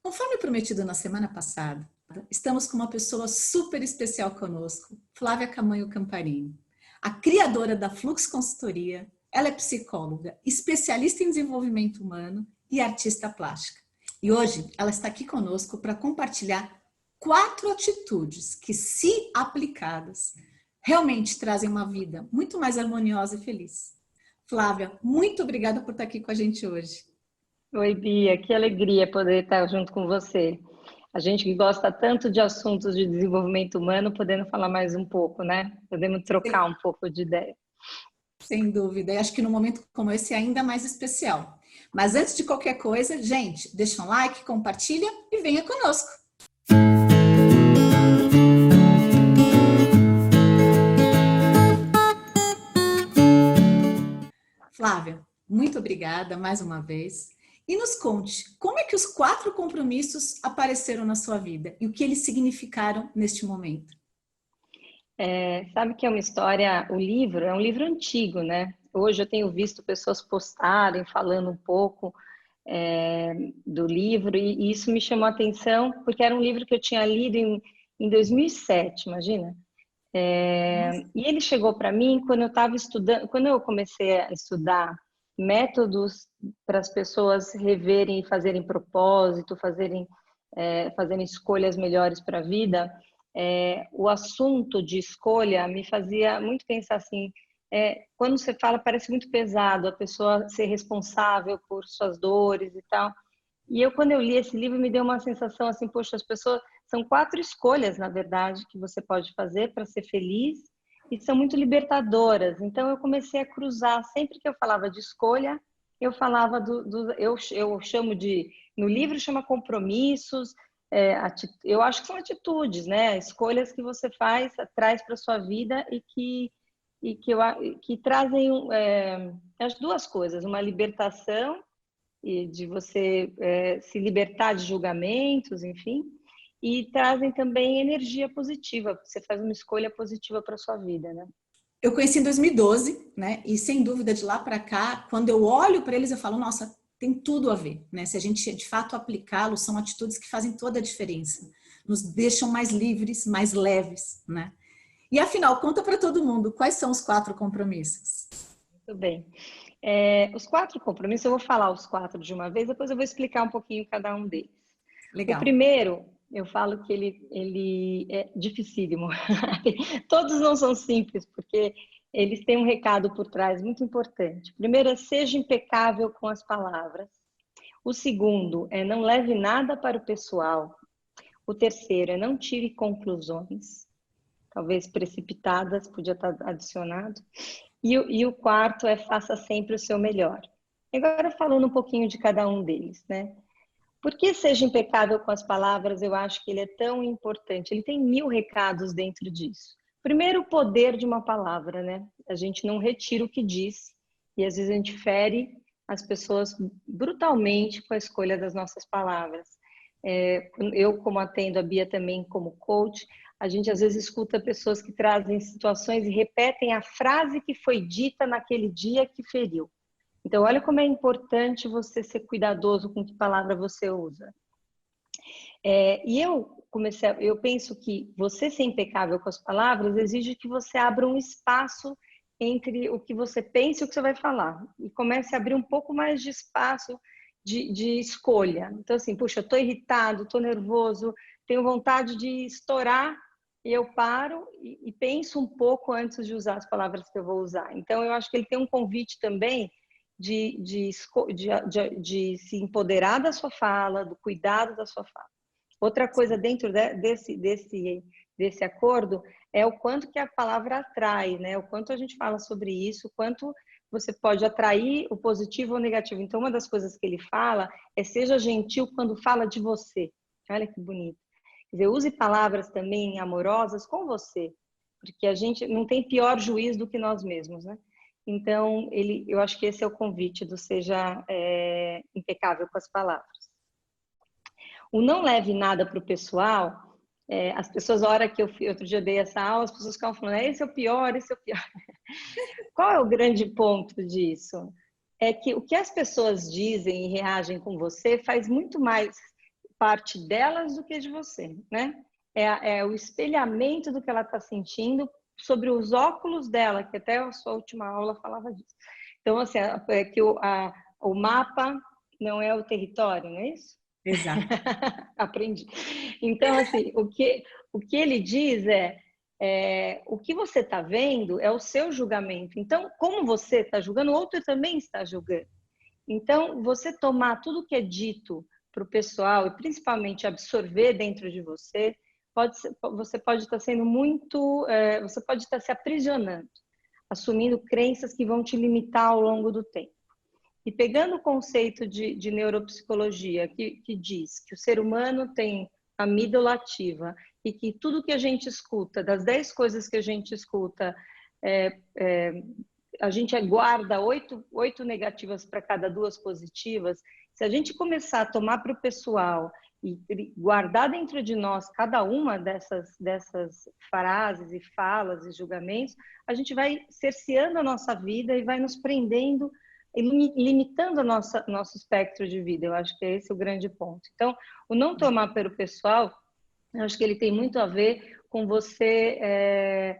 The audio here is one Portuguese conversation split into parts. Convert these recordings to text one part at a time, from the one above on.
Conforme prometido na semana passada, estamos com uma pessoa super especial conosco, Flávia Camanho Camparini, a criadora da Flux Consultoria. Ela é psicóloga, especialista em desenvolvimento humano e artista plástica. E hoje ela está aqui conosco para compartilhar 4 atitudes que, se aplicadas, realmente trazem uma vida muito mais harmoniosa e feliz. Flávia, muito obrigada por estar aqui com a gente hoje. Oi, Bia, que alegria poder estar junto com você. A gente que gosta tanto de assuntos de desenvolvimento humano, podendo falar mais um pouco, né? Podemos trocar um pouco de ideia. Sem dúvida, e acho que num momento como esse é ainda mais especial. Mas antes de qualquer coisa, gente, deixa um like, compartilha e venha conosco. Flávia, muito obrigada mais uma vez. E nos conte, como é que os 4 compromissos apareceram na sua vida e o que eles significaram neste momento? Sabe que é uma história, o livro é um livro antigo, né? Hoje eu tenho visto pessoas postarem, falando um pouco do livro, e isso me chamou a atenção, porque era um livro que eu tinha lido em 2007, imagina? E ele chegou para mim quando eu estava estudando, quando eu comecei a estudar métodos para as pessoas reverem e fazerem propósito, fazerem escolhas melhores para a vida. O assunto de escolha me fazia muito pensar assim, quando você fala parece muito pesado a pessoa ser responsável por suas dores e tal. E quando eu li esse livro, me deu uma sensação assim, poxa, as pessoas... São 4 escolhas, na verdade, que você pode fazer para ser feliz e são muito libertadoras. Então, eu comecei a cruzar. Sempre que eu falava de escolha, eu falava eu chamo de... No livro chama compromissos, eu acho que são atitudes, né? Escolhas que você traz para sua vida que trazem as 2 coisas, uma libertação e de você se libertar de julgamentos, enfim, e trazem também energia positiva, você faz uma escolha positiva para sua vida, né? Eu conheci em 2012, né? E sem dúvida de lá para cá, quando eu olho para eles, eu falo, nossa, tem tudo a ver, né? Se a gente de fato aplicá-los, são atitudes que fazem toda a diferença, nos deixam mais livres, mais leves, né? E afinal, conta para todo mundo, quais são os 4 compromissos? Muito bem. Os 4 compromissos, eu vou falar os 4 de uma vez, depois eu vou explicar um pouquinho cada um deles. O Legal. primeiro, eu falo que ele é dificílimo. Todos não são simples, porque eles têm um recado por trás muito importante. O primeiro é seja impecável com as palavras. O segundo é não leve nada para o pessoal. O terceiro é não tire conclusões, talvez precipitadas, podia estar adicionado. E o quarto é faça sempre o seu melhor. Agora falando um pouquinho de cada um deles, né? Por que seja impecável com as palavras, eu acho que ele é tão importante. Ele tem 1000 recados dentro disso. Primeiro, o poder de uma palavra, né? A gente não retira o que diz e às vezes a gente fere as pessoas brutalmente com a escolha das nossas palavras. Eu, como atendo a Bia também como coach, a gente às vezes escuta pessoas que trazem situações e repetem a frase que foi dita naquele dia que feriu. Então, olha como é importante você ser cuidadoso com que palavra você usa. Eu penso que você ser impecável com as palavras exige que você abra um espaço entre o que você pensa e o que você vai falar. E comece a abrir um pouco mais de espaço de escolha. Então, assim, puxa, eu estou irritado, estou nervoso, tenho vontade de estourar, e eu paro e penso um pouco antes de usar as palavras que eu vou usar. Então, eu acho que ele tem um convite também de se empoderar da sua fala, do cuidado da sua fala. Outra coisa dentro desse acordo é o quanto que a palavra atrai, né? O quanto a gente fala sobre isso, o quanto você pode atrair o positivo ou o negativo. Então, uma das coisas que ele fala é seja gentil quando fala de você. Olha que bonito. Quer dizer, use palavras também amorosas com você, porque a gente não tem pior juiz do que nós mesmos, né? Então, eu acho que esse é o convite do seja impecável com as palavras. O não leve nada para o pessoal, as pessoas, a hora que outro dia eu dei essa aula, as pessoas ficavam falando, esse é o pior, esse é o pior. Qual é o grande ponto disso? É que o que as pessoas dizem e reagem com você faz muito mais parte delas do que de você, né? É o espelhamento do que ela está sentindo sobre os óculos dela, que até a sua última aula falava disso. Então, assim, é que o mapa não é o território, não é isso? Exato. Aprendi. Então, assim, o que ele diz o que você está vendo é o seu julgamento. Então, como você está julgando, o outro também está julgando. Então, você tomar tudo que é dito para o pessoal e principalmente absorver dentro de você, você pode estar sendo muito, você pode estar se aprisionando, assumindo crenças que vão te limitar ao longo do tempo. E pegando o conceito de neuropsicologia, que diz que o ser humano tem amígdala ativa e que tudo que a gente escuta, das 10 coisas que a gente escuta, a gente guarda 8 negativas para cada 2 positivas. Se a gente começar a tomar para o pessoal e guardar dentro de nós cada uma dessas frases e falas e julgamentos, a gente vai cerceando a nossa vida e vai nos prendendo e limitando o nosso espectro de vida. Eu acho que esse é o grande ponto. Então, o não tomar pelo pessoal, eu acho que ele tem muito a ver com você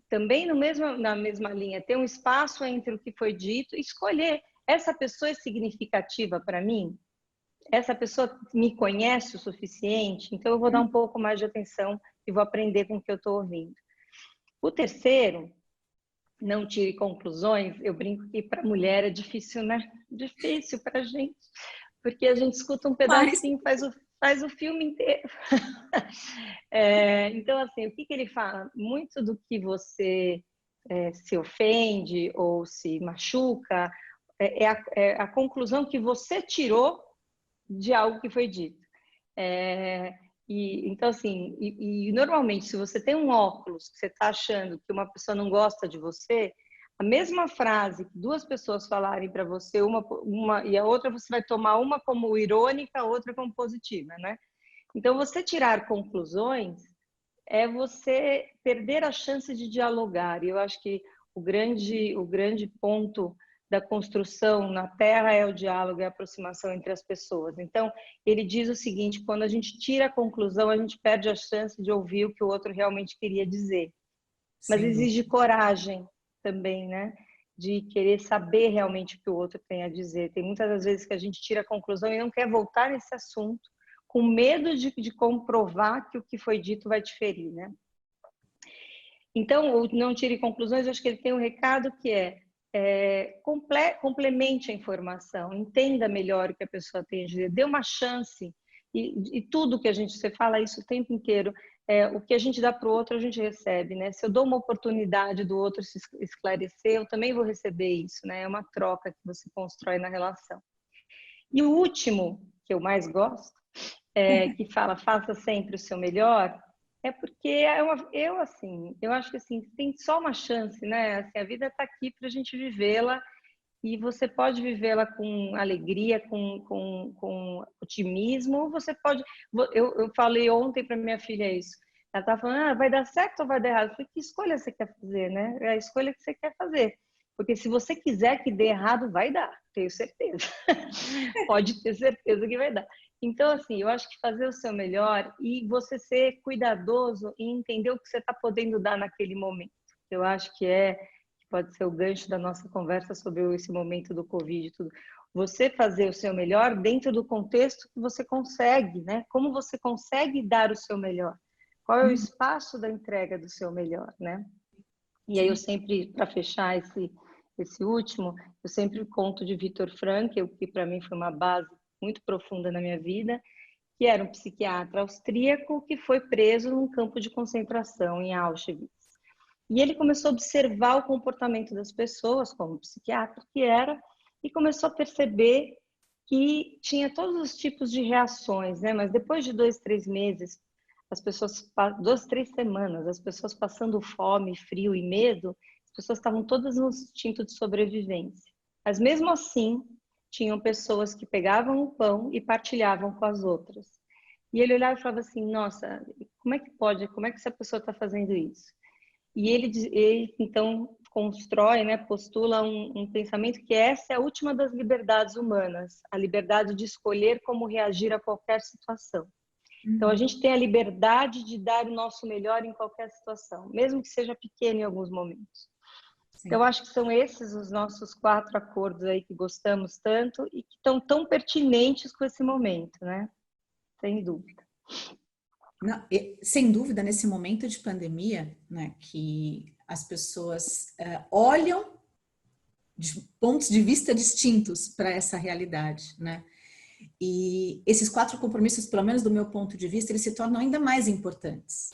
também na mesma linha, ter um espaço entre o que foi dito, escolher, essa pessoa é significativa para mim? Essa pessoa me conhece o suficiente? Então eu vou dar um pouco mais de atenção e vou aprender com o que eu estou ouvindo. O terceiro, não tire conclusões. Eu brinco que para mulher é difícil, né? Difícil para a gente, porque a gente escuta um pedacinho, faz o filme inteiro. Então, assim, o que ele fala? Muito do que você se ofende ou se machuca é a conclusão que você tirou de algo que foi dito. Então, assim, normalmente, se você tem um óculos que você está achando que uma pessoa não gosta de você, a mesma frase que 2 pessoas falarem para você, uma e a outra, você vai tomar uma como irônica, a outra como positiva, né? Então, você tirar conclusões é você perder a chance de dialogar. E eu acho que o grande ponto da construção na Terra é o diálogo e a aproximação entre as pessoas. Então, ele diz o seguinte: quando a gente tira a conclusão, a gente perde a chance de ouvir o que o outro realmente queria dizer. Mas exige coragem também, né? De querer saber realmente o que o outro tem a dizer. Tem muitas das vezes que a gente tira a conclusão e não quer voltar nesse assunto, com medo de comprovar que o que foi dito vai te ferir, né? Então, o não tire conclusões, eu acho que ele tem um recado que complemente a informação, entenda melhor o que a pessoa tem a dizer, dê uma chance, e tudo que você fala isso o tempo inteiro, o que a gente dá para o outro, a gente recebe, né? Se eu dou uma oportunidade do outro se esclarecer, eu também vou receber isso, né? É uma troca que você constrói na relação. E o último, que eu mais gosto, que fala, faça sempre o seu melhor, porque eu acho que assim, tem só uma chance, né? Assim, a vida está aqui para a gente vivê-la, e você pode vivê-la com alegria, com otimismo, ou você pode... Eu falei ontem para minha filha isso. Ela estava falando, vai dar certo ou vai dar errado? Eu falei, que escolha você quer fazer, né? É a escolha que você quer fazer. Porque se você quiser que dê errado, vai dar, tenho certeza. Pode ter certeza que vai dar. Então, assim, eu acho que fazer o seu melhor e você ser cuidadoso e entender o que você está podendo dar naquele momento. Eu acho que pode ser o gancho da nossa conversa sobre esse momento do Covid e tudo. Você fazer o seu melhor dentro do contexto que você consegue, né? Como você consegue dar o seu melhor? Qual é o espaço da entrega do seu melhor, né? E aí eu sempre, para fechar esse último, eu sempre conto de Viktor Frankl, que para mim foi uma base muito profunda na minha vida, que era um psiquiatra austríaco que foi preso num campo de concentração em Auschwitz. E ele começou a observar o comportamento das pessoas, como psiquiatra que era, e começou a perceber que tinha todos os tipos de reações, né? Mas depois de 2, 3 meses, 2, 3 semanas, as pessoas passando fome, frio e medo, as pessoas estavam todas no instinto de sobrevivência. Mas mesmo assim, tinham pessoas que pegavam o pão e partilhavam com as outras. E ele olhava e falava assim, nossa, como é que pode? Como é que essa pessoa está fazendo isso? E ele então constrói, né, postula um pensamento que essa é a última das liberdades humanas, a liberdade de escolher como reagir a qualquer situação. Então, a gente tem a liberdade de dar o nosso melhor em qualquer situação, mesmo que seja pequeno em alguns momentos. Sim. Então, acho que são esses os nossos 4 acordos aí que gostamos tanto e que estão tão pertinentes com esse momento, né? Sem dúvida. Não, sem dúvida, nesse momento de pandemia, né, que as pessoas olham de pontos de vista distintos para essa realidade, né? E esses 4 compromissos, pelo menos do meu ponto de vista, eles se tornam ainda mais importantes.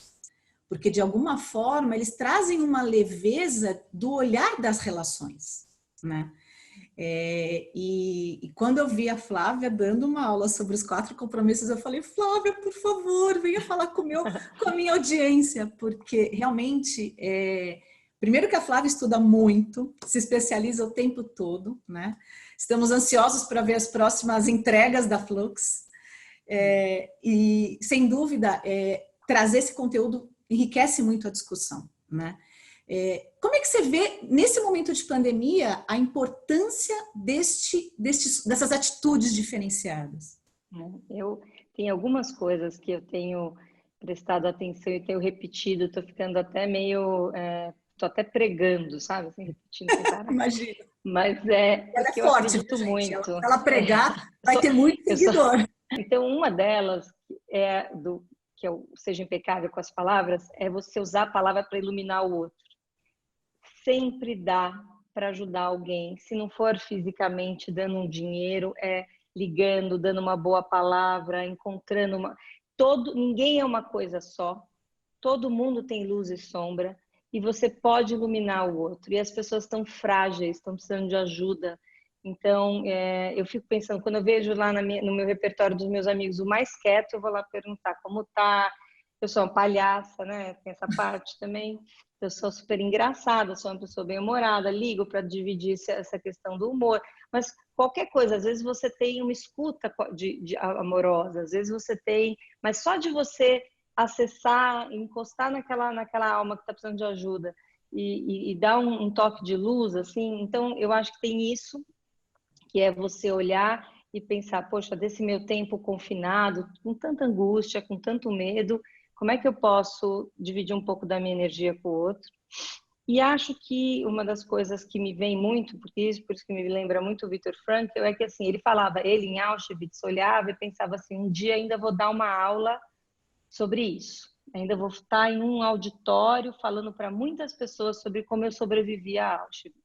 Porque, de alguma forma, eles trazem uma leveza do olhar das relações, né? E quando eu vi a Flávia dando uma aula sobre os 4 compromissos, eu falei, Flávia, por favor, venha falar com a minha audiência, porque realmente, primeiro que a Flávia estuda muito, se especializa o tempo todo, né? Estamos ansiosos para ver as próximas entregas da Flux, e sem dúvida, trazer esse conteúdo enriquece muito a discussão, né? Como é que você vê, nesse momento de pandemia, a importância dessas atitudes diferenciadas? Eu tenho algumas coisas que eu tenho prestado atenção e tenho repetido, estou ficando até meio... Estou até pregando, sabe? Assim, repetindo sem parar. Imagina. Mas Ela é porque eu forte, acredito viu, gente? muito. Se ela pregar, vai ter muito seguidor. Então, uma delas que eu seja impecável com as palavras é você usar a palavra para iluminar o outro. Sempre dá para ajudar alguém, se não for fisicamente dando um dinheiro, ligando, dando uma boa palavra, encontrando ninguém é uma coisa só. Todo mundo tem luz e sombra e você pode iluminar o outro. E as pessoas estão frágeis, estão precisando de ajuda. Então, eu fico pensando, quando eu vejo lá no meu repertório dos meus amigos o mais quieto, eu vou lá perguntar como tá. Eu sou uma palhaça, né? Tem essa parte também. Eu sou super engraçada, sou uma pessoa bem-humorada, ligo para dividir essa questão do humor. Mas qualquer coisa, às vezes você tem uma escuta amorosa, às vezes você tem... Mas só de você acessar, encostar naquela alma que está precisando de ajuda e dar um toque de luz, assim. Então, eu acho que tem isso, que é você olhar e pensar, poxa, desse meu tempo confinado, com tanta angústia, com tanto medo, como é que eu posso dividir um pouco da minha energia com o outro? E acho que uma das coisas que me vem muito, por isso que me lembra muito o Viktor Frankl, é que assim, ele em Auschwitz olhava e pensava assim, um dia ainda vou dar uma aula sobre isso. Ainda vou estar em um auditório falando para muitas pessoas sobre como eu sobrevivi a Auschwitz.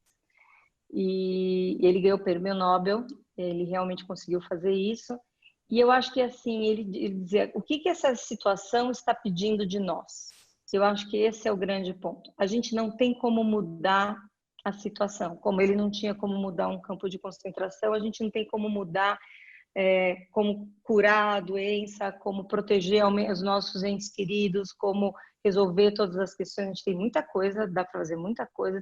E ele ganhou o prêmio Nobel, ele realmente conseguiu fazer isso. E eu acho que assim, ele dizia, o que essa situação está pedindo de nós? Eu acho que esse é o grande ponto. A gente não tem como mudar a situação. Como ele não tinha como mudar um campo de concentração, a gente não tem como mudar como curar a doença, como proteger os nossos entes queridos, como resolver todas as questões. A gente tem muita coisa, dá para fazer muita coisa,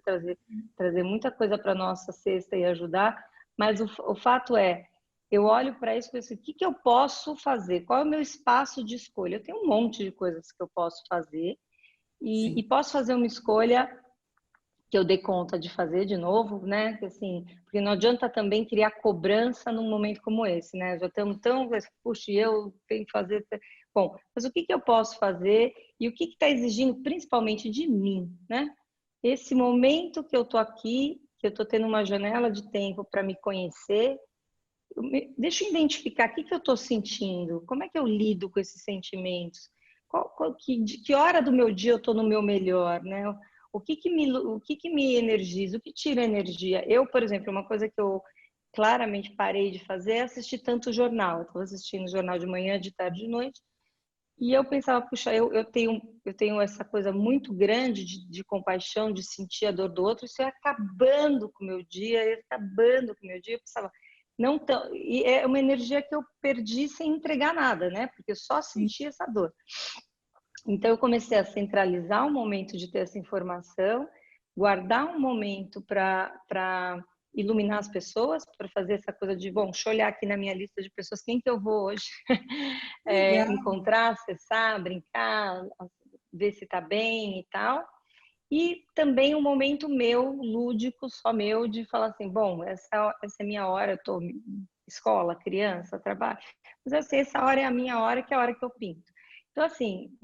trazer muita coisa para a nossa cesta e ajudar, mas o fato é, eu olho para isso e penso, o que eu posso fazer? Qual é o meu espaço de escolha? Eu tenho um monte de coisas que eu posso fazer e posso fazer uma escolha que eu dei conta de fazer de novo, né? Que assim, porque não adianta também criar cobrança num momento como esse, né? Já estamos tão, puxa, eu tenho que fazer. Bom, mas o que eu posso fazer e o que está exigindo principalmente de mim, né? Esse momento que eu tô aqui, que eu tô tendo uma janela de tempo para me conhecer, deixa eu identificar o que eu tô sentindo, como é que eu lido com esses sentimentos, de que hora do meu dia eu tô no meu melhor, né? O que me energiza, o que tira energia? Eu, por exemplo, uma coisa que eu claramente parei de fazer é assistir tanto jornal. Eu estava assistindo jornal de manhã, de tarde, de noite, e eu pensava, puxa, eu tenho essa coisa muito grande de compaixão, de sentir a dor do outro, isso é acabando com o meu dia, acabando com o meu dia. Eu pensava, não tão, e é uma energia que eu perdi sem entregar nada, né? Porque eu só senti essa dor. Então, eu comecei a centralizar o momento de ter essa informação, guardar um momento para iluminar as pessoas, para fazer essa coisa de, bom, deixa eu olhar aqui na minha lista de pessoas, quem que eu vou hoje encontrar, acessar, brincar, ver se está bem e tal. E também um momento meu, lúdico, só meu, de falar assim, bom, essa é a minha hora, eu estou escola, criança, trabalho, mas assim, essa hora é a minha hora, que é a hora que eu pinto. Então, assim,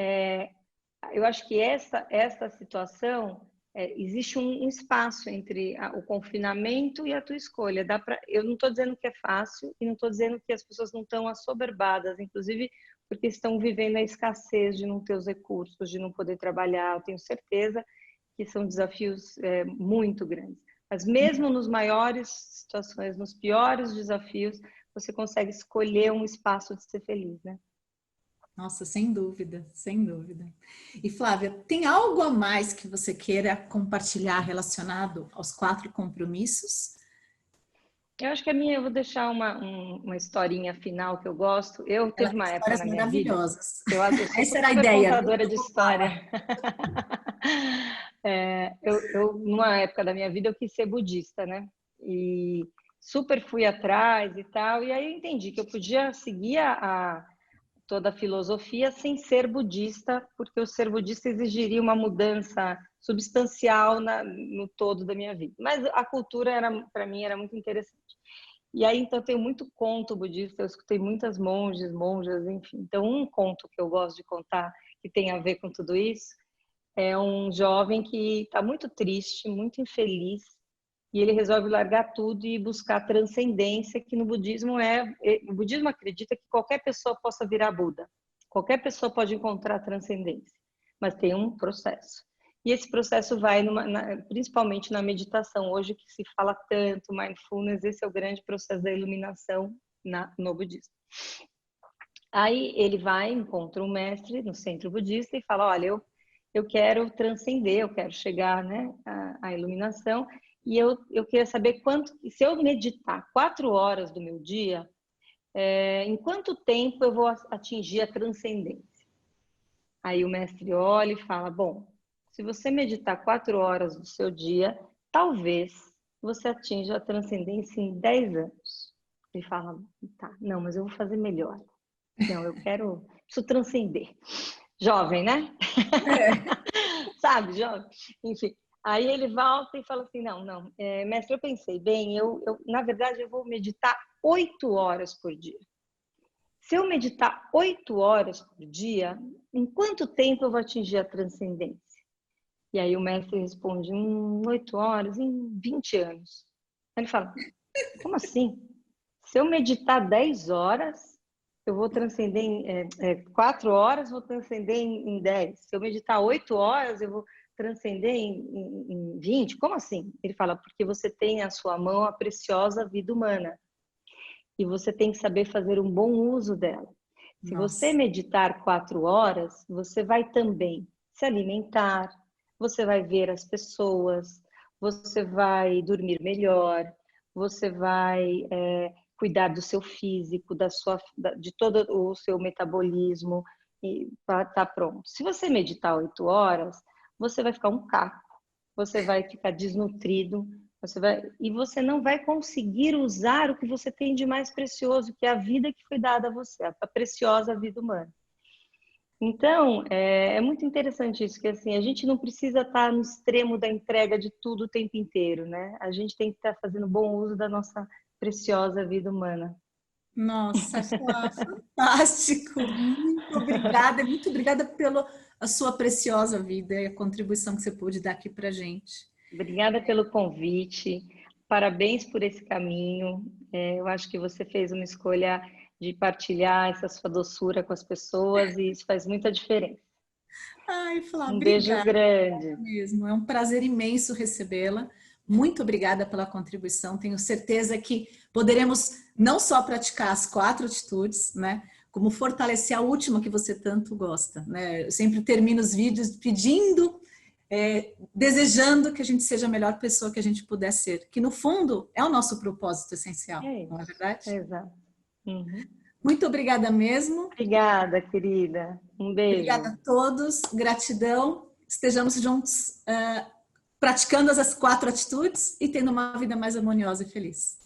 eu acho que essa situação, existe um espaço entre o confinamento e a tua escolha. Eu não estou dizendo que é fácil e não estou dizendo que as pessoas não estão assoberbadas, inclusive porque estão vivendo a escassez de não ter os recursos, de não poder trabalhar. Eu tenho certeza que são desafios muito grandes. Mas mesmo nos maiores situações, nos piores desafios, você consegue escolher um espaço de ser feliz, né? Nossa, sem dúvida, sem dúvida. E Flávia, tem algo a mais que você queira compartilhar relacionado aos 4 compromissos? Eu acho que eu vou deixar uma historinha final que eu gosto. Eu Ela teve tem uma época histórias na minha vida, maravilhosas. eu sou Essa era a super ideia, contadora nunca de faltava. história. Numa época da minha vida, eu quis ser budista, né? E super fui atrás e tal. E aí eu entendi que eu podia seguir toda a filosofia sem ser budista, porque o ser budista exigiria uma mudança substancial no todo da minha vida. Mas a cultura para mim era muito interessante. E aí então eu tenho muito conto budista, eu escutei muitas monjas, enfim. Então um conto que eu gosto de contar que tem a ver com tudo isso é um jovem que está muito triste, muito infeliz, e ele resolve largar tudo e buscar transcendência, que no budismo o budismo acredita que qualquer pessoa possa virar Buda. Qualquer pessoa pode encontrar transcendência, mas tem um processo. E esse processo vai principalmente na meditação, hoje que se fala tanto, mindfulness, esse é o grande processo da iluminação no budismo. Aí ele vai, encontra um mestre no centro budista e fala, olha, eu quero transcender, eu quero chegar, né, à iluminação, e eu queria saber se eu meditar 4 horas do meu dia, em quanto tempo eu vou atingir a transcendência? Aí o mestre olha e fala, bom, se você meditar 4 horas do seu dia, talvez você atinja a transcendência em 10 anos. Ele fala, tá, não, mas eu vou fazer melhor. Não, preciso transcender. Jovem, né? É. Sabe, jovem? Enfim, aí ele volta e fala assim, não, mestre, eu pensei bem, na verdade eu vou meditar 8 horas por dia. Se eu meditar 8 horas por dia, em quanto tempo eu vou atingir a transcendência? E aí o mestre responde, 8 horas, em 20 anos. Aí ele fala, como assim? Se eu meditar 10 horas, eu vou transcender em 4 horas, vou transcender em 10. Se eu meditar 8 horas, eu vou transcender em 20. Como assim? Ele fala, porque você tem à sua mão a preciosa vida humana. E você tem que saber fazer um bom uso dela. Se você Nossa, meditar 4 horas, você vai também se alimentar, você vai ver as pessoas, você vai dormir melhor, você vai cuidar do seu físico, de todo o seu metabolismo e tá pronto. Se você meditar 8 horas, você vai ficar um caco, você vai ficar desnutrido, e você não vai conseguir usar o que você tem de mais precioso, que é a vida que foi dada a você, a preciosa vida humana. Então, é muito interessante isso, que assim, a gente não precisa estar no extremo da entrega de tudo o tempo inteiro, né? A gente tem que estar fazendo bom uso da nossa preciosa vida humana. nossa, Flá, fantástico! Muito obrigada pela a sua preciosa vida e a contribuição que você pôde dar aqui para gente. Obrigada pelo convite, parabéns por esse caminho. Eu acho que você fez uma escolha de partilhar essa sua doçura com as pessoas e isso faz muita diferença. Ai, Flá, Um beijo obrigada grande. mesmo. É um prazer imenso recebê-la. Muito obrigada pela contribuição. Tenho certeza que poderemos não só praticar as 4 atitudes, né? Como fortalecer a última que você tanto gosta, né? Eu sempre termino os vídeos pedindo, desejando que a gente seja a melhor pessoa que a gente puder ser, que no fundo é o nosso propósito essencial, É não é isso, verdade? exato. Uhum. Muito obrigada mesmo. Obrigada, querida. Um Obrigada beijo. a todos, gratidão. Estejamos juntos praticando as 4 atitudes e tendo uma vida mais harmoniosa e feliz.